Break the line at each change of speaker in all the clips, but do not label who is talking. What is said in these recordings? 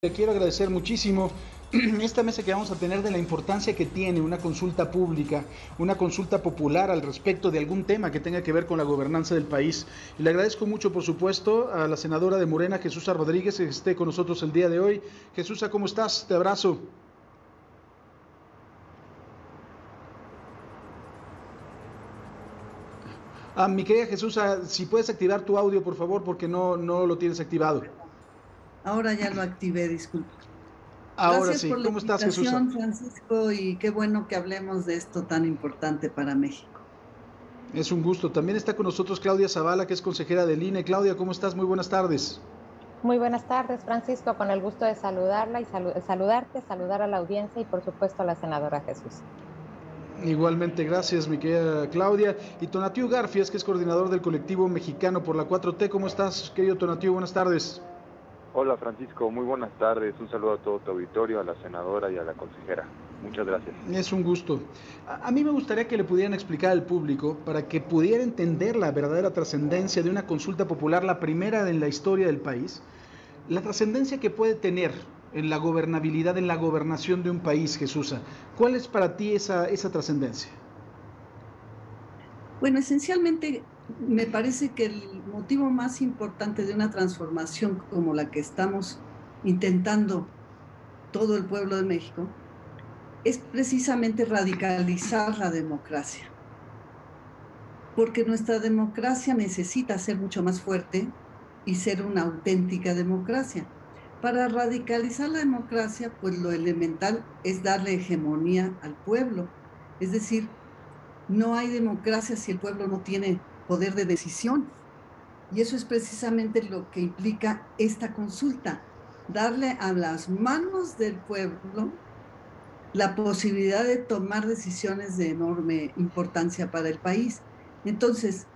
Le quiero agradecer muchísimo esta mesa que vamos a tener de la importancia que tiene una consulta pública, una consulta popular al respecto de algún tema que tenga que ver con la gobernanza del país. Y le agradezco mucho, por supuesto, a la senadora de Morena, Jesús Rodríguez, que esté con nosotros el día de hoy. Jesús, ¿cómo estás? Te abrazo. Mi querida Jesús, si puedes activar tu audio, por favor, porque no lo tienes activado.
Ahora ya lo activé, disculpa.
Ahora
Gracias
sí.
por la
¿Cómo estás, Jesús?
invitación, Francisco, y qué bueno que hablemos de esto tan importante para México.
Es un gusto. También está con nosotros Claudia Zavala, que es consejera del INE. Claudia, ¿cómo estás? Muy buenas tardes.
Muy buenas tardes, Francisco, con el gusto de saludarla y saludarte, saludar a la audiencia y por supuesto a la senadora Jesús.
Igualmente, gracias, mi querida Claudia. Y Tonatiu Garfias, que es coordinador del colectivo mexicano por la 4T. ¿Cómo estás, querido Tonatiu? Buenas tardes.
Hola, Francisco, muy buenas tardes. Un saludo a todo tu auditorio, a la senadora y a la consejera. Muchas gracias.
Es un gusto. A mí me gustaría que le pudieran explicar al público para que pudiera entender la verdadera trascendencia de una consulta popular, la primera en la historia del país, la trascendencia que puede tener en la gobernabilidad, en la gobernación de un país, Jesús. ¿Cuál es para ti esa trascendencia?
Bueno, esencialmente me parece que el motivo más importante de una transformación como la que estamos intentando todo el pueblo de México es precisamente radicalizar la democracia, porque nuestra democracia necesita ser mucho más fuerte y ser una auténtica democracia. Para radicalizar la democracia, pues lo elemental es darle hegemonía al pueblo. Es decir, no hay democracia si el pueblo no tiene poder de decisión. Y eso es precisamente lo que implica esta consulta, darle a las manos del pueblo la posibilidad de tomar decisiones de enorme importancia para el país. Entonces,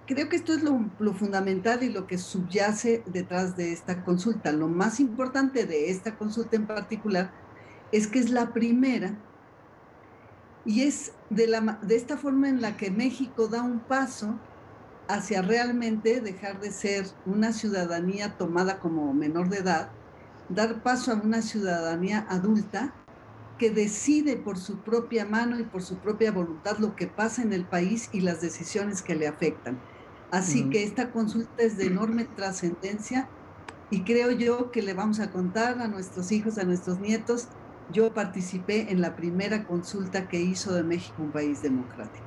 creo que esto es lo fundamental y lo que subyace detrás de esta consulta. Lo más importante de esta consulta en particular es que es la primera y es de esta forma en la que México da un paso hacia realmente dejar de ser una ciudadanía tomada como menor de edad, dar paso a una ciudadanía adulta que decide por su propia mano y por su propia voluntad lo que pasa en el país y las decisiones que le afectan. Así que esta consulta es de enorme trascendencia y creo yo que le vamos a contar a nuestros hijos, a nuestros nietos. Yo participé en la primera consulta que hizo de México un país democrático.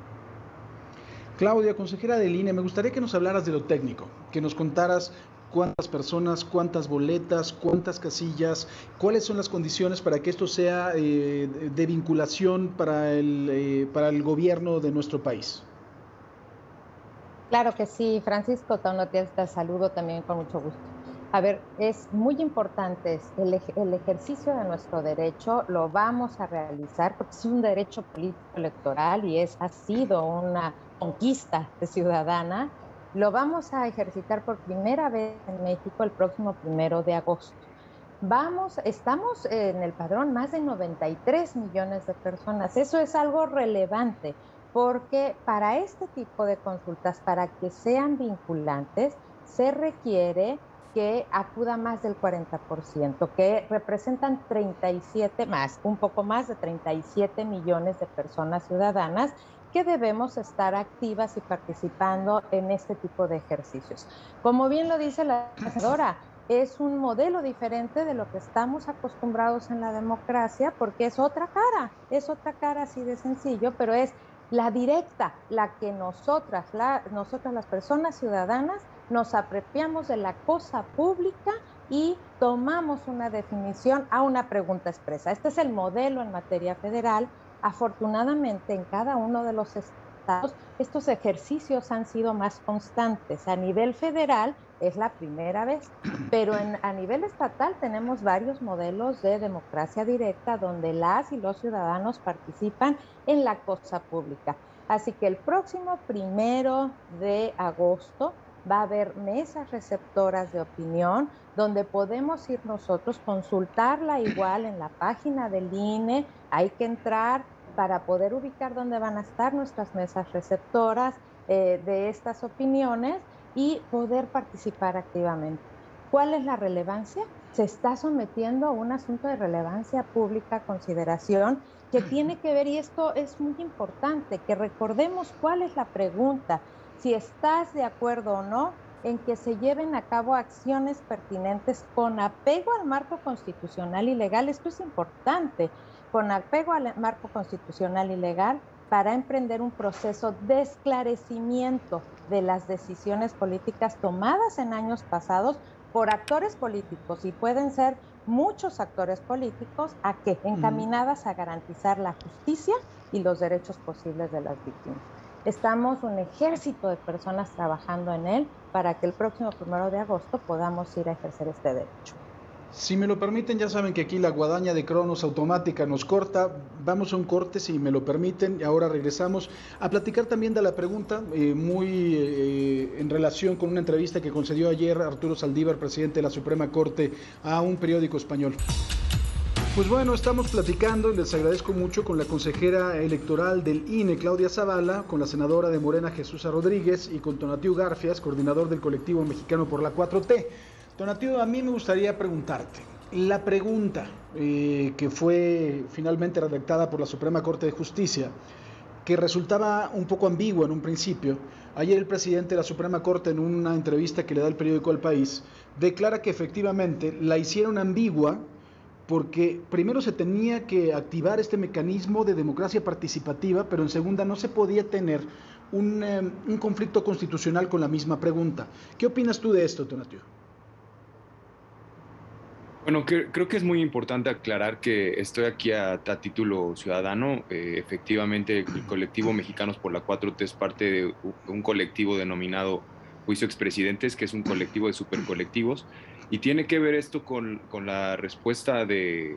Claudia, consejera del INE, me gustaría que nos hablaras de lo técnico, que nos contaras cuántas personas, cuántas boletas, cuántas casillas, cuáles son las condiciones para que esto sea de vinculación para el gobierno de nuestro país.
Claro que sí, Francisco, te saludo también con mucho gusto. A ver, es muy importante el ejercicio de nuestro derecho, lo vamos a realizar porque es un derecho político electoral y ha sido una conquista ciudadana. Lo vamos a ejercitar por primera vez en México el próximo 1 de agosto. Estamos en el padrón más de 93 millones de personas. Eso es algo relevante porque para este tipo de consultas, para que sean vinculantes, se requiere que acuda más del 40%, que representan 37 más, un poco más de 37 millones de personas ciudadanas que debemos estar activas y participando en este tipo de ejercicios. Como bien lo dice la senadora, es un modelo diferente de lo que estamos acostumbrados en la democracia, porque es otra cara así de sencillo, pero es la directa, la que nosotras las personas ciudadanas, nos apropiamos de la cosa pública y tomamos una definición a una pregunta expresa. Este es el modelo en materia federal. Afortunadamente, en cada uno de los estados, estos ejercicios han sido más constantes. A nivel federal es la primera vez, pero a nivel estatal tenemos varios modelos de democracia directa donde las y los ciudadanos participan en la cosa pública. Así que el próximo 1 de agosto va a haber mesas receptoras de opinión donde podemos ir nosotros, consultarla igual en la página del INE, hay que entrar para poder ubicar dónde van a estar nuestras mesas receptoras de estas opiniones y poder participar activamente. ¿Cuál es la relevancia? se está sometiendo a un asunto de relevancia pública a consideración que tiene que ver, y esto es muy importante, que recordemos cuál es la pregunta, si estás de acuerdo o no en que se lleven a cabo acciones pertinentes con apego al marco constitucional y legal. Esto es importante, con apego al marco constitucional y legal para emprender un proceso de esclarecimiento de las decisiones políticas tomadas en años pasados por actores políticos, y pueden ser muchos actores políticos, ¿a qué? Encaminadas a garantizar la justicia y los derechos posibles de las víctimas. Estamos un ejército de personas trabajando en él para que el próximo 1 de agosto podamos ir a ejercer este derecho.
Si me lo permiten, ya saben que aquí la guadaña de Cronos automática nos corta. Vamos a un corte, si me lo permiten, y ahora regresamos a platicar también de la pregunta, en relación con una entrevista que concedió ayer Arturo Saldívar, presidente de la Suprema Corte, a un periódico español. Pues bueno, estamos platicando, y les agradezco mucho, con la consejera electoral del INE, Claudia Zavala, con la senadora de Morena, Jesús Rodríguez, y con Tonatiuh Garfias, coordinador del colectivo mexicano por la 4T. Tonatiuh, a mí me gustaría preguntarte, la pregunta que fue finalmente redactada por la Suprema Corte de Justicia, que resultaba un poco ambigua en un principio. Ayer el presidente de la Suprema Corte, en una entrevista que le da el periódico El País, declara que efectivamente la hicieron ambigua porque primero se tenía que activar este mecanismo de democracia participativa, pero en segunda no se podía tener un conflicto constitucional con la misma pregunta. ¿Qué opinas tú de esto, Tonatiuh?
Bueno, creo que es muy importante aclarar que estoy aquí a título ciudadano. Efectivamente, el colectivo Mexicanos por la 4T es parte de un colectivo denominado Juicio Expresidentes, que es un colectivo de supercolectivos, y tiene que ver esto con la respuesta del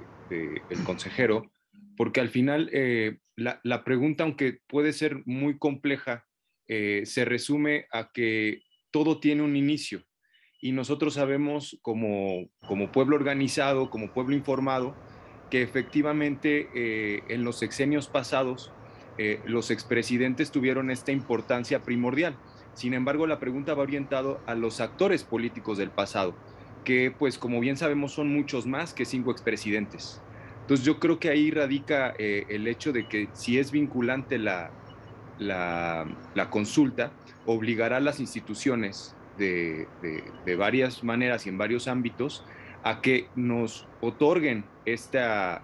consejero, porque al final la pregunta, aunque puede ser muy compleja, se resume a que todo tiene un inicio. Y nosotros sabemos como pueblo organizado, como pueblo informado, que efectivamente en los sexenios pasados los expresidentes tuvieron esta importancia primordial. Sin embargo, la pregunta va orientado a los actores políticos del pasado, que pues como bien sabemos son muchos más que 5 expresidentes. Entonces yo creo que ahí radica el hecho de que si es vinculante la consulta, obligará a las instituciones de varias maneras y en varios ámbitos a que nos otorguen esta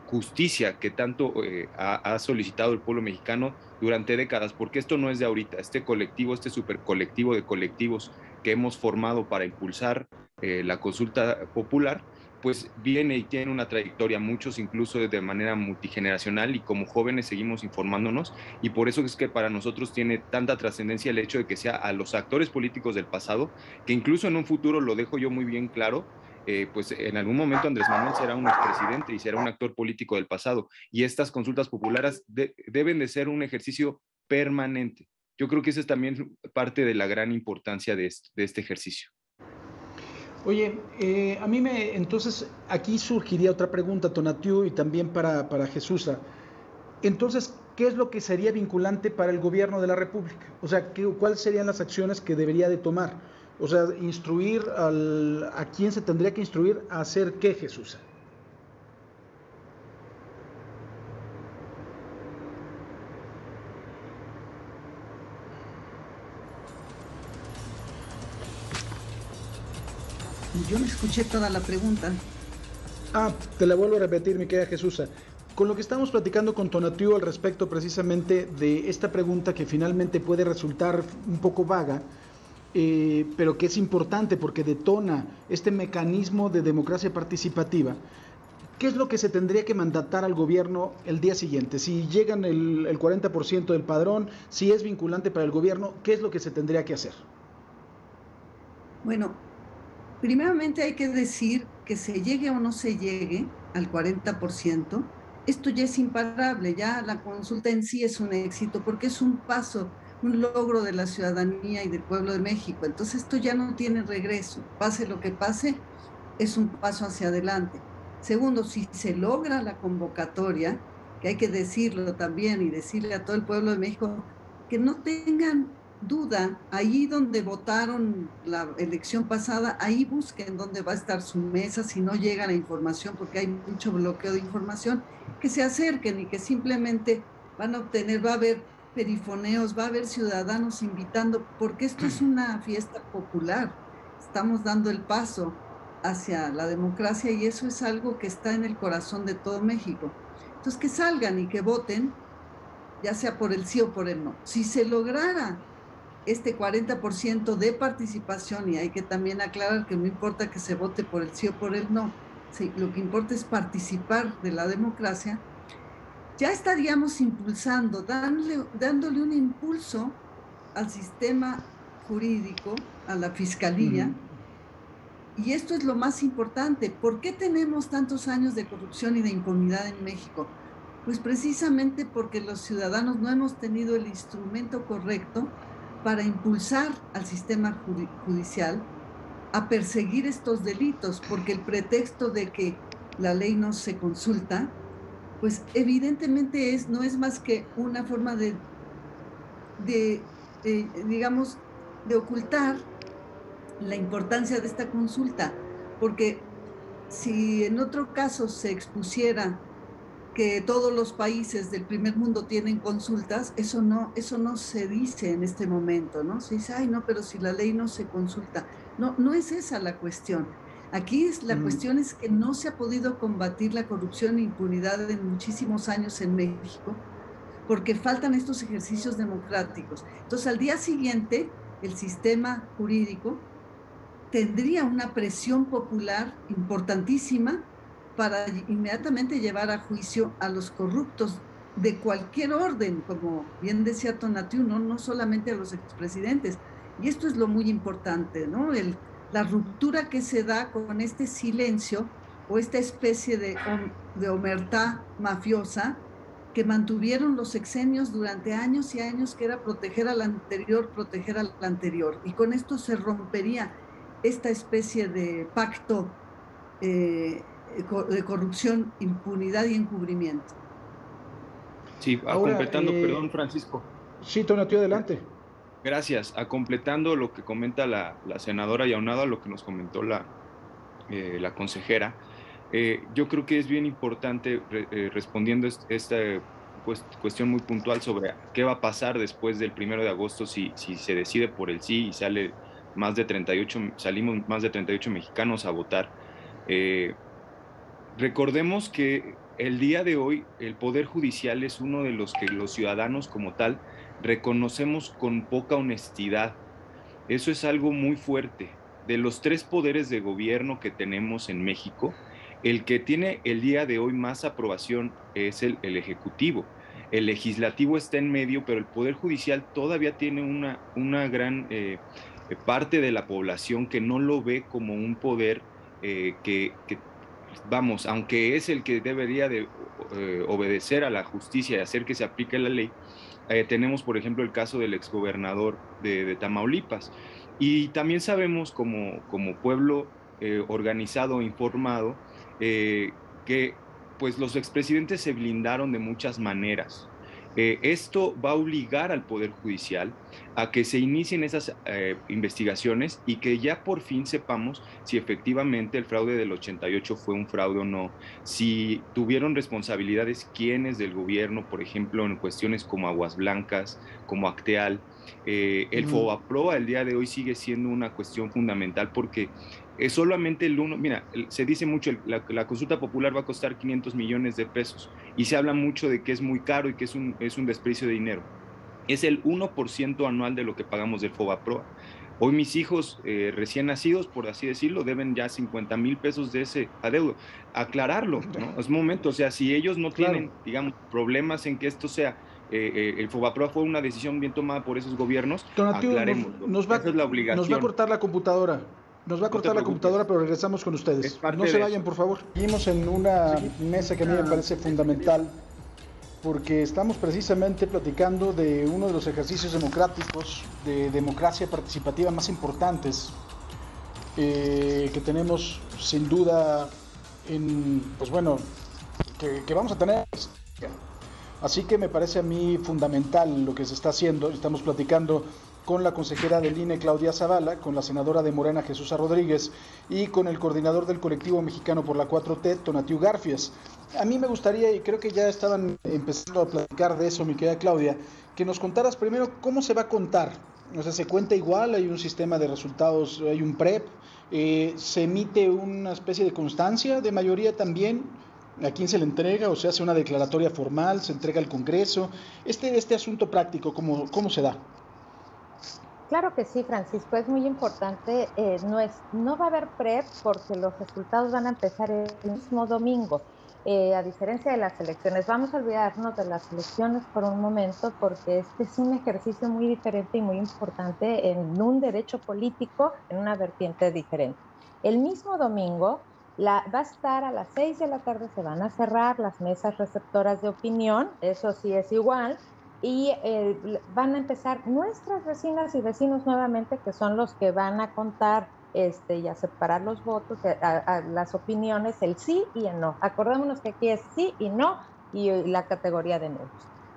justicia que tanto ha solicitado el pueblo mexicano durante décadas, porque esto no es de ahorita. Este colectivo, este supercolectivo de colectivos que hemos formado para impulsar la consulta popular, pues viene y tiene una trayectoria, muchos incluso de manera multigeneracional, y como jóvenes seguimos informándonos, y por eso es que para nosotros tiene tanta trascendencia el hecho de que sea a los actores políticos del pasado, que incluso en un futuro, lo dejo yo muy bien claro, pues en algún momento Andrés Manuel será un expresidente y será un actor político del pasado, y estas consultas populares deben de ser un ejercicio permanente. Yo creo que esa es también parte de la gran importancia de este ejercicio.
Oye, entonces aquí surgiría otra pregunta, Tonatiuh, y también para Jesús. Entonces, ¿qué es lo que sería vinculante para el gobierno de la República? O sea, ¿cuáles serían las acciones que debería de tomar? O sea, instruir a quién se tendría que instruir a hacer qué, Jesús.
Yo no escuché toda la pregunta.
Te la vuelvo a repetir, mi querida Jesús. Con lo que estamos platicando con Tonatiuh al respecto precisamente de esta pregunta, que finalmente puede resultar un poco vaga, pero que es importante porque detona este mecanismo de democracia participativa. ¿Qué es lo que se tendría que mandatar al gobierno el día siguiente? Si llegan el 40% del padrón, si es vinculante para el gobierno, ¿qué es lo que se tendría que hacer?
Bueno, primeramente hay que decir que se llegue o no se llegue al 40%, esto ya es imparable, ya la consulta en sí es un éxito, porque es un paso, un logro de la ciudadanía y del pueblo de México. Entonces esto ya no tiene regreso, pase lo que pase, es un paso hacia adelante. Segundo, si se logra la convocatoria, que hay que decirlo también y decirle a todo el pueblo de México que no tengan duda, ahí donde votaron la elección pasada, ahí busquen dónde va a estar su mesa si no llega la información, porque hay mucho bloqueo de información, que se acerquen y que simplemente van a obtener, va a haber perifoneos, va a haber ciudadanos invitando, porque esto es una fiesta popular, estamos dando el paso hacia la democracia y eso es algo que está en el corazón de todo México. Entonces, que salgan y que voten, ya sea por el sí o por el no. Si se lograra este 40% de participación, y hay que también aclarar que no importa que se vote por el sí o por el no, sí, lo que importa es participar de la democracia, ya estaríamos impulsando, dándole un impulso al sistema jurídico, a la fiscalía, y esto es lo más importante. ¿Por qué tenemos tantos años de corrupción y de impunidad en México? Pues precisamente porque los ciudadanos no hemos tenido el instrumento correcto para impulsar al sistema judicial a perseguir estos delitos, porque el pretexto de que la ley no se consulta, pues evidentemente no es más que una forma digamos, de ocultar la importancia de esta consulta, porque si en otro caso se expusiera que todos los países del primer mundo tienen consultas, eso no se dice en este momento, ¿no? Se dice, ay, no, pero si la ley no se consulta. No es esa la cuestión. Aquí la cuestión es que no se ha podido combatir la corrupción e impunidad en muchísimos años en México, porque faltan estos ejercicios democráticos. Entonces, al día siguiente, el sistema jurídico tendría una presión popular importantísima para inmediatamente llevar a juicio a los corruptos de cualquier orden, como bien decía Tonatiuh, no solamente a los expresidentes. Y esto es lo muy importante, ¿no? La ruptura que se da con este silencio o esta especie de omertá mafiosa que mantuvieron los sexenios durante años y años, que era proteger al anterior. Y con esto se rompería esta especie de pacto de corrupción, impunidad y encubrimiento.
Sí, completando, perdón, Francisco.
Sí, Tonatiuh, adelante.
Gracias. Completando lo que comenta la senadora y aunado a lo que nos comentó la consejera, yo creo que es bien importante, respondiendo esta cuestión muy puntual sobre qué va a pasar después del 1 de agosto si se decide por el sí y salimos más de 38 mexicanos a votar. Recordemos que el día de hoy el Poder Judicial es uno de los que los ciudadanos como tal reconocemos con poca honestidad. Eso es algo muy fuerte. De los 3 poderes de gobierno que tenemos en México, el que tiene el día de hoy más aprobación es el Ejecutivo. El Legislativo está en medio, pero el Poder Judicial todavía tiene una gran parte de la población que no lo ve como un poder vamos, aunque es el que debería de obedecer a la justicia y hacer que se aplique la ley. Tenemos, por ejemplo, el caso del exgobernador de Tamaulipas. Y también sabemos como pueblo organizado, informado, que pues los expresidentes se blindaron de muchas maneras. Esto va a obligar al Poder Judicial a que se inicien esas investigaciones y que ya por fin sepamos si efectivamente el fraude del 88 fue un fraude o no, si tuvieron responsabilidades quiénes del gobierno, por ejemplo, en cuestiones como Aguas Blancas, como Acteal. El FOBAPROA el día de hoy sigue siendo una cuestión fundamental porque es solamente se dice mucho, la consulta popular va a costar 500 millones de pesos y se habla mucho de que es muy caro y que es un desperdicio de dinero. Es el 1% anual de lo que pagamos del FOBAPROA. Hoy mis hijos recién nacidos, por así decirlo, deben ya 50,000 pesos de ese adeudo. Aclararlo, ¿no? Es momento, o sea, si ellos no tienen, digamos, problemas en que esto sea, el FOBAPROA fue una decisión bien tomada por esos gobiernos, aclaremos. Esa es la obligación.
Nos va a cortar la computadora. Pero regresamos con ustedes. No se vayan, por favor. Seguimos en una mesa que a mí me parece fundamental, porque estamos precisamente platicando de uno de los ejercicios democráticos de democracia participativa más importantes que tenemos sin duda que vamos a tener. Así que me parece a mí fundamental lo que se está haciendo. Estamos platicando con la consejera del INE, Claudia Zavala, con la senadora de Morena, Jesús Rodríguez, y con el coordinador del colectivo mexicano por la 4T, Tonatiu Garfias. A mí me gustaría, y creo que ya estaban empezando a platicar de eso, mi querida Claudia, que nos contaras primero cómo se va a contar. O sea, se cuenta igual, hay un sistema de resultados, hay un PREP, se emite una especie de constancia de mayoría también. ¿A quién se le entrega? O se hace una declaratoria formal, se entrega al Congreso. Este asunto práctico, ¿cómo se da?
Claro que sí, Francisco, es muy importante. No va a haber PREP porque los resultados van a empezar el mismo domingo. A diferencia de las elecciones, vamos a olvidarnos de las elecciones por un momento porque este es un ejercicio muy diferente y muy importante en un derecho político, en una vertiente diferente. El mismo domingo va a estar a las 6 de la tarde, se van a cerrar las mesas receptoras de opinión, eso sí es igual, y van a empezar nuestras vecinas y vecinos nuevamente, que son los que van a contar y a separar los votos, las opiniones, el sí y el no. Acordémonos que aquí es sí y no y la categoría de nulos.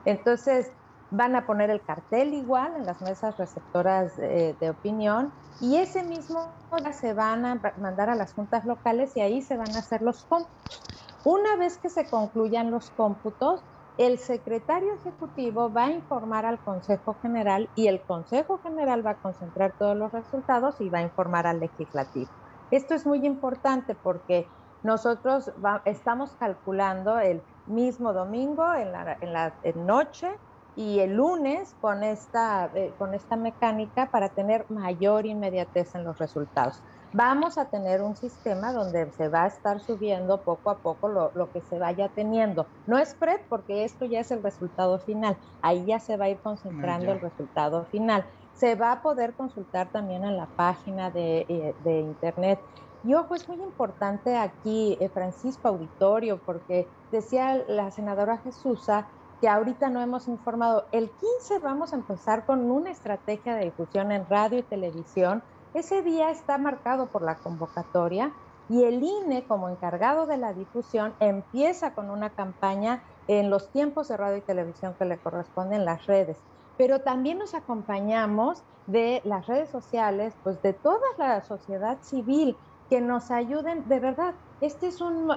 Entonces, van a poner el cartel igual en las mesas receptoras de opinión y ese mismo día se van a mandar a las juntas locales y ahí se van a hacer los cómputos. Una vez que se concluyan los cómputos, el secretario ejecutivo va a informar al Consejo General y el Consejo General va a concentrar todos los resultados y va a informar al legislativo. Esto es muy importante porque nosotros estamos calculando el mismo domingo en la noche y el lunes con esta mecánica para tener mayor inmediatez en los resultados. Vamos a tener un sistema donde se va a estar subiendo poco a poco lo que se vaya teniendo. No es PREP porque esto ya es el resultado final. Ahí ya se va a ir concentrando el resultado final. Se va a poder consultar también en la página de internet. Y ojo, es muy importante aquí, Francisco Auditorio, porque decía la senadora Jesusa que ahorita no hemos informado. El 15 vamos a empezar con una estrategia de difusión en radio y televisión. Ese día está marcado por la convocatoria y el INE, como encargado de la difusión, empieza con una campaña en los tiempos de radio y televisión que le corresponden las redes. Pero también nos acompañamos de las redes sociales, pues de toda la sociedad civil que nos ayuden. De verdad, este es un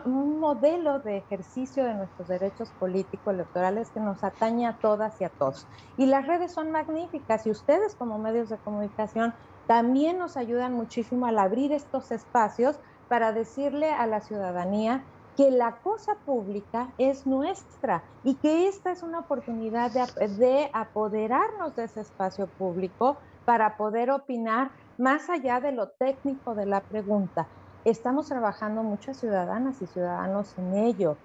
modelo de ejercicio de nuestros derechos políticos electorales que nos atañe a todas y a todos. Y las redes son magníficas y ustedes como medios de comunicación también nos ayudan muchísimo al abrir estos espacios para decirle a la ciudadanía que la cosa pública es nuestra y que esta es una oportunidad de apoderarnos de ese espacio público para poder opinar más allá de lo técnico de la pregunta. Estamos trabajando muchas ciudadanas y ciudadanos en ello.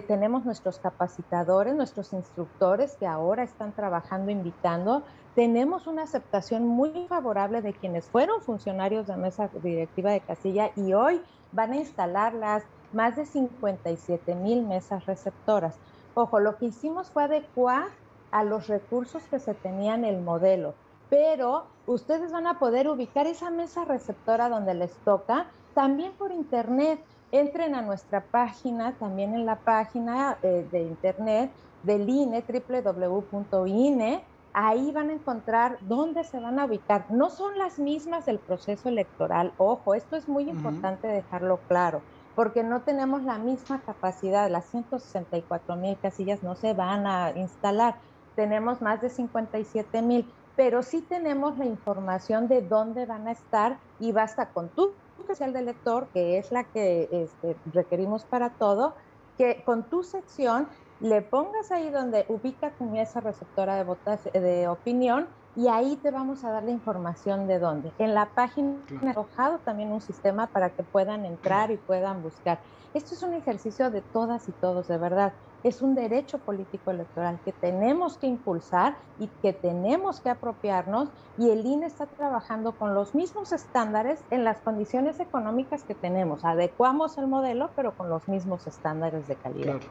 Tenemos nuestros capacitadores, nuestros instructores que ahora están trabajando, invitando. Tenemos una aceptación muy favorable de quienes fueron funcionarios de mesa directiva de casilla y hoy van a instalar las más de 57,000 mesas receptoras. Ojo, lo que hicimos fue adecuar a los recursos que se tenían el modelo, pero ustedes van a poder ubicar esa mesa receptora donde les toca también por internet. Entren a nuestra página, también en la página de internet del INE, www.ine. Ahí van a encontrar dónde se van a ubicar. No son las mismas del proceso electoral. Ojo, esto es muy importante dejarlo claro, porque no tenemos la misma capacidad. Las 164,000 casillas no se van a instalar. Tenemos más de 57,000, pero sí tenemos la información de dónde van a estar y basta con tu credencial de elector, que es la que requerimos para todo, que con tu sección le pongas ahí donde ubica tu mesa receptora de opinión y ahí te vamos a dar la información de dónde. En la página he arrojado también un sistema para que puedan entrar y puedan buscar. Esto es un ejercicio de todas y todos, de verdad. Es un derecho político electoral que tenemos que impulsar y que tenemos que apropiarnos, y el INE está trabajando con los mismos estándares en las condiciones económicas que tenemos. Adecuamos el modelo, pero con los mismos estándares de calidad.
Claro.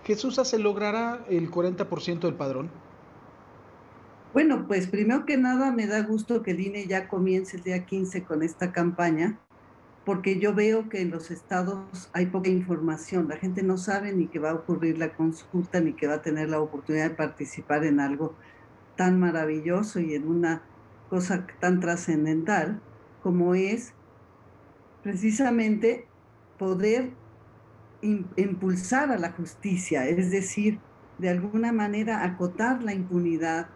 Jesús, ¿se logrará el 40% del padrón?
Bueno, pues primero que nada me da gusto que el INE ya comience el día 15 con esta campaña, porque yo veo que en los estados hay poca información. La gente no sabe ni que va a ocurrir la consulta, ni que va a tener la oportunidad de participar en algo. tan maravilloso y en una cosa tan trascendental como es precisamente poder impulsar a la justicia, es decir, de alguna manera acotar la impunidad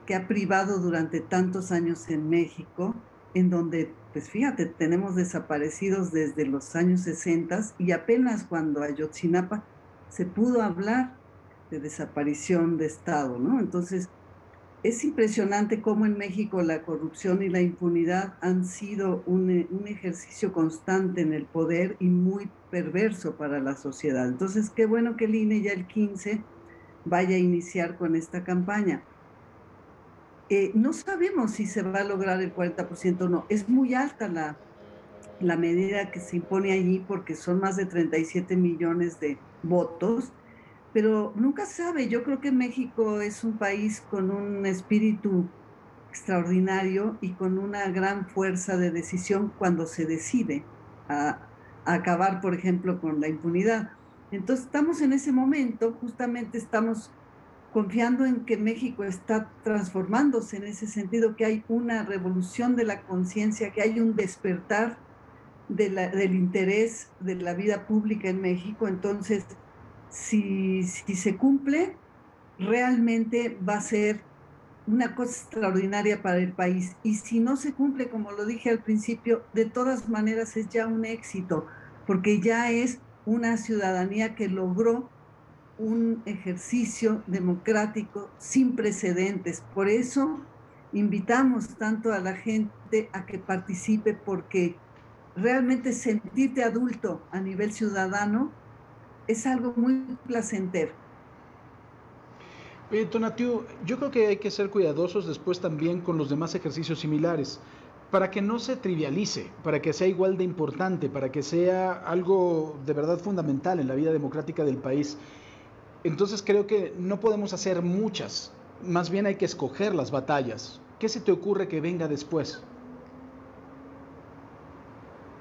que ha privado durante tantos años en México, en donde, pues fíjate, tenemos desaparecidos desde los años 60 y apenas cuando Ayotzinapa se pudo hablar de desaparición de Estado, ¿no? Entonces, es impresionante cómo en México la corrupción y la impunidad han sido un ejercicio constante en el poder y muy perverso para la sociedad. Entonces, qué bueno que el INE ya el 15 vaya a iniciar con esta campaña. No sabemos si se va a lograr el 40% o no. Es muy alta la medida que se impone allí porque son más de 37 millones de votos, pero nunca se sabe. Yo creo que México es un país con un espíritu extraordinario y con una gran fuerza de decisión cuando se decide a acabar, por ejemplo, con la impunidad. Entonces estamos en ese momento, justamente estamos confiando en que México está transformándose en ese sentido, que hay una revolución de la conciencia, que hay un despertar del interés de la vida pública en México. Entonces, si se cumple, realmente va a ser una cosa extraordinaria para el país. Y si no se cumple, como lo dije al principio, de todas maneras es ya un éxito, porque ya es una ciudadanía que logró un ejercicio democrático sin precedentes. Por eso invitamos tanto a la gente a que participe, porque realmente sentirte adulto a nivel ciudadano es algo muy placentero.
Tonatiu, yo creo que hay que ser cuidadosos después también con los demás ejercicios similares, para que no se trivialice, para que sea igual de importante, para que sea algo de verdad fundamental en la vida democrática del país. Entonces creo que no podemos hacer muchas, más bien hay que escoger las batallas. ¿Qué se te ocurre que venga después?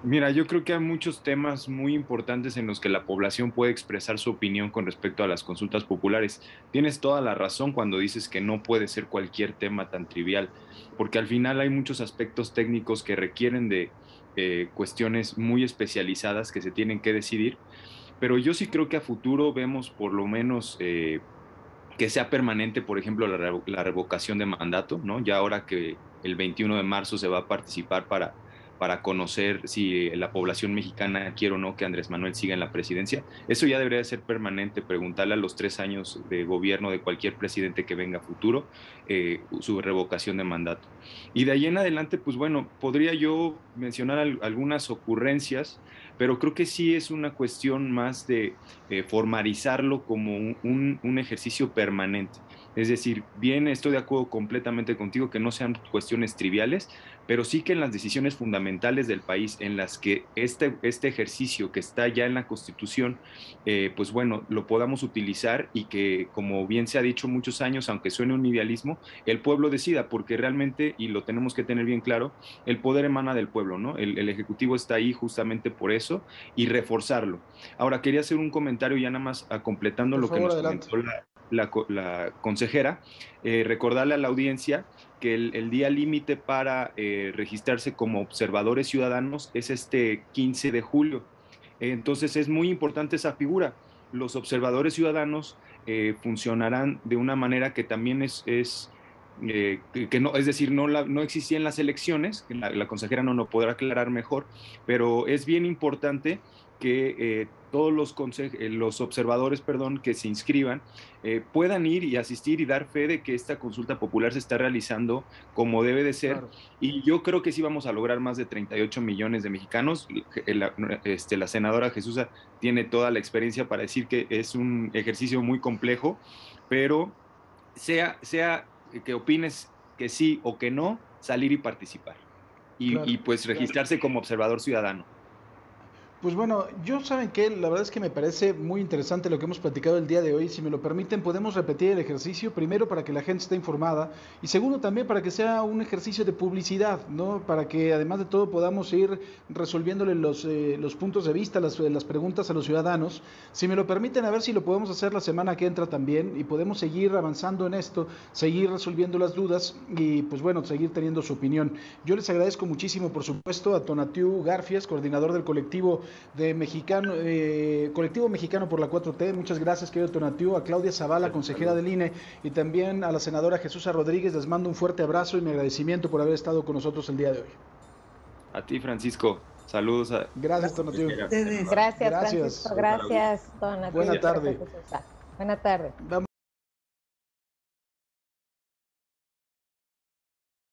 Mira, yo creo que hay muchos temas muy importantes en los que la población puede expresar su opinión con respecto a las consultas populares. Tienes toda la razón cuando dices que no puede ser cualquier tema tan trivial, porque al final hay muchos aspectos técnicos que requieren de cuestiones muy especializadas que se tienen que decidir, pero yo sí creo que a futuro vemos por lo menos que sea permanente, por ejemplo, la revocación de mandato, ¿no? Ya ahora que el 21 de marzo se va a participar para conocer si la población mexicana quiere o no que Andrés Manuel siga en la presidencia. Eso ya debería ser permanente, preguntarle a los 3 años de gobierno de cualquier presidente que venga a futuro su revocación de mandato. Y de ahí en adelante, pues bueno, podría yo mencionar algunas ocurrencias, pero creo que sí es una cuestión más de formalizarlo como un ejercicio permanente. Es decir, bien, estoy de acuerdo completamente contigo que no sean cuestiones triviales, pero sí que en las decisiones fundamentales del país, en las que este ejercicio que está ya en la Constitución, pues bueno, lo podamos utilizar y que, como bien se ha dicho muchos años, aunque suene un idealismo, el pueblo decida, porque realmente, y lo tenemos que tener bien claro, el poder emana del pueblo, ¿no? El Ejecutivo está ahí justamente por eso y reforzarlo. Ahora, quería hacer un comentario ya nada más completando
Por
lo que
favor,
nos
adelante.
comentó la consejera, recordarle a la audiencia que el día límite para registrarse como observadores ciudadanos es este 15 de julio. Entonces es muy importante esa figura. Los observadores ciudadanos funcionarán de una manera que también que no, es decir, no existían las elecciones, que la consejera no lo podrá aclarar mejor, pero es bien importante que todos los observadores, perdón, que se inscriban puedan ir y asistir y dar fe de que esta consulta popular se está realizando como debe de ser.
Claro.
Y yo creo que sí vamos a lograr más de 38 millones de mexicanos. La senadora Jesús tiene toda la experiencia para decir que es un ejercicio muy complejo, pero sea que opines que sí o que no, salir y participar.
Claro.
Y pues registrarse como observador ciudadano.
Pues bueno, yo saben que la verdad es que me parece muy interesante lo que hemos platicado el día de hoy. Si me lo permiten, podemos repetir el ejercicio, primero para que la gente esté informada y segundo también para que sea un ejercicio de publicidad, ¿no? Para que además de todo podamos ir resolviéndole los puntos de vista, las preguntas a los ciudadanos. Si me lo permiten, a ver si lo podemos hacer la semana que entra también y podemos seguir avanzando en esto, seguir resolviendo las dudas y pues bueno, seguir teniendo su opinión. Yo les agradezco muchísimo, por supuesto, a Tonatiuh Garfias, coordinador del colectivo mexicano por la 4T. Muchas gracias, querido Tonatiuh. A Claudia Zavala, consejera del INE, y también a la senadora Jesús Rodríguez. Les mando un fuerte abrazo y mi agradecimiento por haber estado con nosotros el día de hoy.
A ti, Francisco. Saludos.
Gracias, Tonatiuh.
Gracias, Francisco. Gracias, Tonatiuh.
Buena tarde.
Buena tarde.
Vamos.